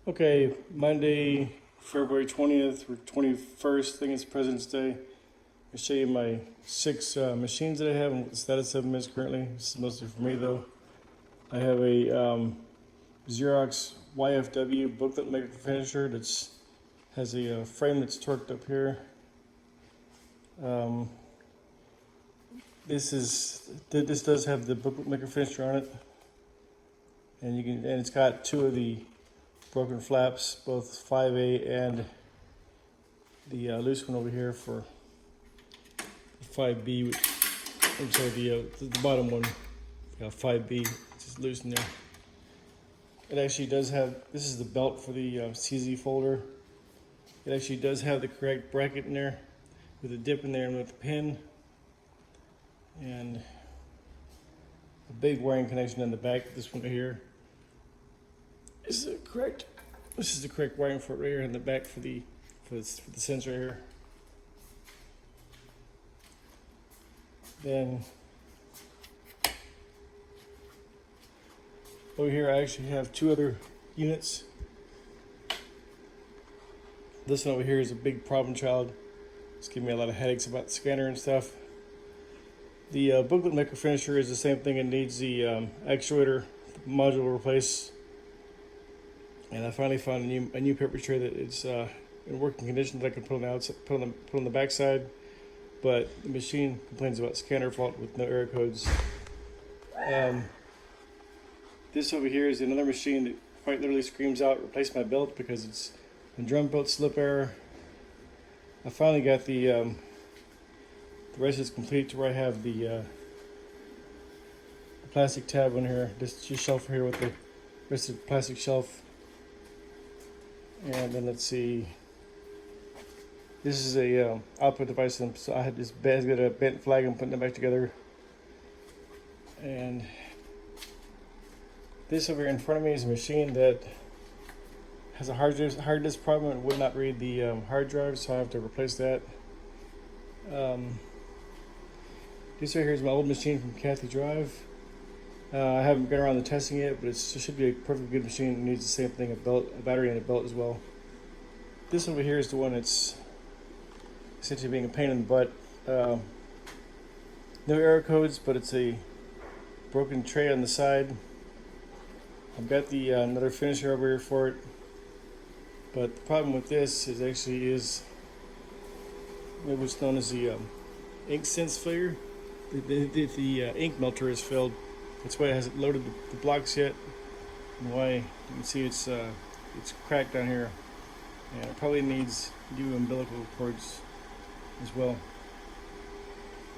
Okay, Monday, February 20th or 21st, I think it's President's Day. I'll show you my 6 machines that I have and what the status of them is currently. This is mostly for me though. I have a Xerox YFW booklet maker finisher that has a frame that's torqued up here. This does have the booklet maker finisher on it, and it's got 2 of the broken flaps, both 5A and the loose one over here for 5B. I'm sorry, the bottom one, 5B, it's just loose in there. It actually does have, this is the belt for the CZ folder. It actually does have the correct bracket in there with a dip in there and with the pin. And a big wiring connection in the back, this one right here. This is the correct wiring for it right here in the back for the sensor here. Then over here I actually have 2 other units. This one over here is a big problem child. It's giving me a lot of headaches about the scanner and stuff. The booklet maker finisher is the same thing. It needs the actuator module replaced. And I finally found a new paper tray that is in working condition that I can put on the back side. But the machine complains about scanner fault with no error codes. This over here is another machine that quite literally screams out, "Replace my belt," because it's a drum belt slip error. I finally got the rest is complete to where I have the plastic tab on here, this shelf here with the rest of the plastic shelf. And then let's see, this is a output device, so I had this got a bent flag and putting it back together. And this over here in front of me is a machine that has a hard disk problem. It would not read the hard drive, so I have to replace that. This right here is my old machine from Kathy Drive. I haven't been around to testing it, but it should be a perfectly good machine. It needs the same thing, a battery and a belt as well. This over here is the one that's essentially being a pain in the butt. No error codes, but it's a broken tray on the side. I've got the another finisher over here for it, but the problem with this is what's known as the ink sense failure. The ink melter is failed. That's why it hasn't loaded the blocks yet, and why you can see it's cracked down here, and it probably needs new umbilical cords as well.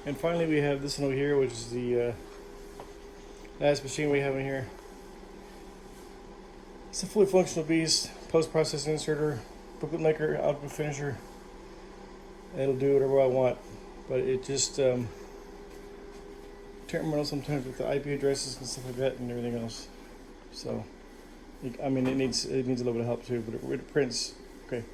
And finally, we have this one over here, which is the last machine we have in here. It's a fully functional beast, post-processing inserter, booklet maker, output finisher. It'll do whatever I want, but it just terminal sometimes with the IP addresses and stuff like that and everything else. So, I mean, it needs a little bit of help too, but it prints okay.